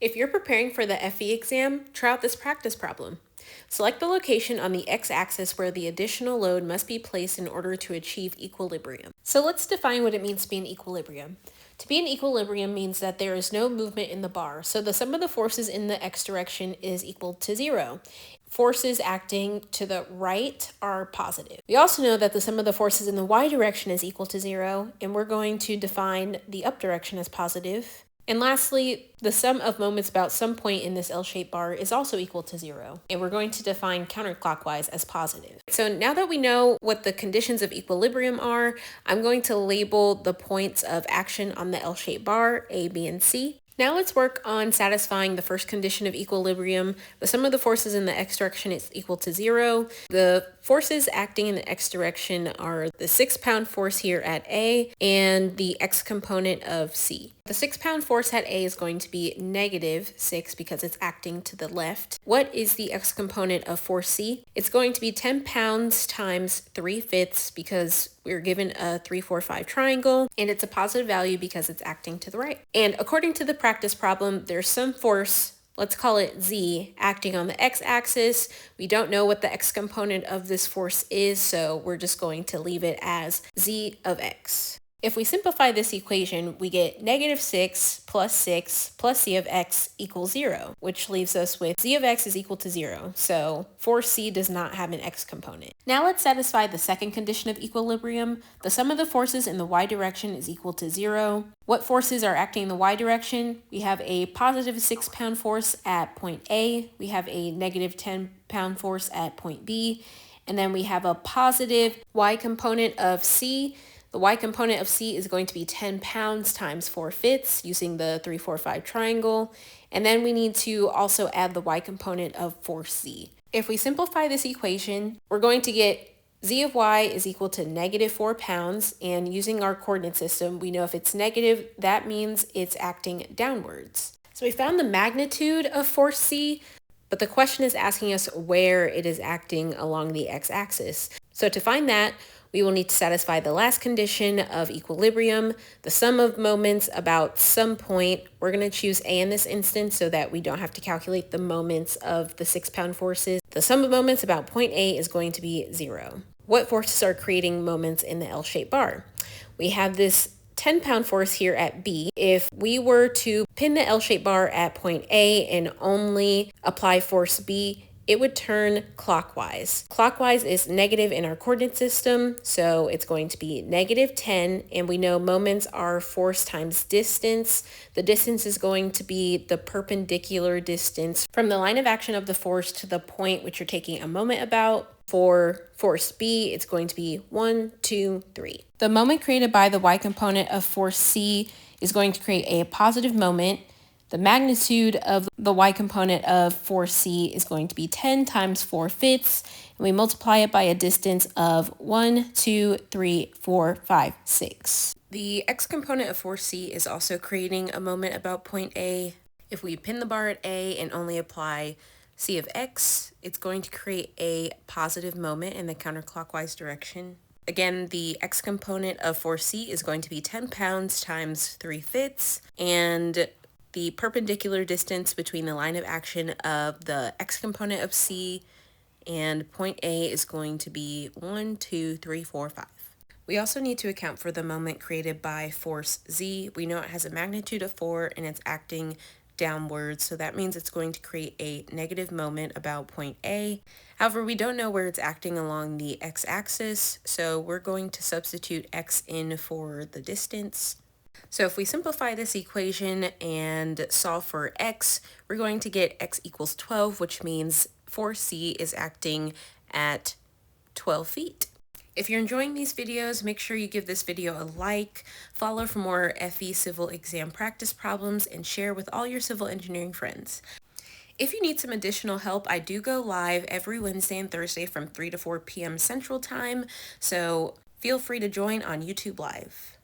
If you're preparing for the FE exam, try out this practice problem. Select the location on the x-axis where the additional load must be placed in order to achieve equilibrium. So let's define what it means to be in equilibrium. To be in equilibrium means that there is no movement in the bar, so the sum of the forces in the x direction is equal to 0. Forces acting to the right are positive. We also know that the sum of the forces in the y direction is equal to 0, and we're going to define the up direction as positive. And lastly, the sum of moments about some point in this L-shaped bar is also equal to 0, and we're going to define counterclockwise as positive. So now that we know what the conditions of equilibrium are, I'm going to label the points of action on the L-shaped bar, A, B, and C. Now let's work on satisfying the first condition of equilibrium. The sum of the forces in the x direction is equal to 0. The forces acting in the x direction are the 6-pound force here at A and the x component of C. The 6-pound force at A is going to be -6 because it's acting to the left. What is the x component of force C? It's going to be 10 pounds times 3/5 because we're given a 3, 4, 5 triangle, and it's a positive value because it's acting to the right. And according to the practice problem, there's some force, let's call it Z, acting on the x-axis. We don't know what the x component of this force is, so we're just going to leave it as Z of x. If we simplify this equation, we get -6 plus 6 plus Z of x equals 0, which leaves us with Z of x is equal to 0. So force C does not have an x component. Now let's satisfy the second condition of equilibrium. The sum of the forces in the y direction is equal to 0. What forces are acting in the y direction? We have a positive 6-pound force at point A. We have a negative 10-pound force at point B. And then we have a positive y component of C. The y component of C is going to be 10 pounds times 4/5 using the 3, 4, 5 triangle. And then we need to also add the y component of force C. If we simplify this equation, we're going to get Z of y is equal to -4 pounds. And using our coordinate system, we know if it's negative, that means it's acting downwards. So we found the magnitude of force C, but the question is asking us where it is acting along the x-axis. So to find that, we will need to satisfy the last condition of equilibrium, the sum of moments about some point. We're going to choose A in this instance so that we don't have to calculate the moments of the 6-pound forces. The sum of moments about point A is going to be 0. What forces are creating moments in the L-shaped bar? We have this 10-pound force here at B. If we were to pin the L-shaped bar at point A and only apply force B, it would turn clockwise. Clockwise is negative in our coordinate system, so it's going to be -10, and we know moments are force times distance. The distance is going to be the perpendicular distance from the line of action of the force to the point which you're taking a moment about. For force B, it's going to be 1, 2, 3. The moment created by the y component of force C is going to create a positive moment. The magnitude of the y component of force C is going to be 10 times 4/5, and we multiply it by a distance of 1, 2, 3, 4, 5, 6. The x component of force C is also creating a moment about point A. If we pin the bar at A and only apply C of x, it's going to create a positive moment in the counterclockwise direction. Again, the x component of force C is going to be 10 pounds times 3/5, and the perpendicular distance between the line of action of the x component of C and point A is going to be 1, 2, 3, 4, 5. We also need to account for the moment created by force Z. We know it has a magnitude of 4 and it's acting downwards, so that means it's going to create a negative moment about point A. However, we don't know where it's acting along the x-axis, so we're going to substitute x in for the distance. So if we simplify this equation and solve for x, we're going to get x equals 12, which means force C is acting at 12 feet. If you're enjoying these videos, make sure you give this video a like, follow for more FE civil exam practice problems, and share with all your civil engineering friends. If you need some additional help, I do go live every Wednesday and Thursday from 3 to 4 p.m. Central Time, so feel free to join on YouTube Live.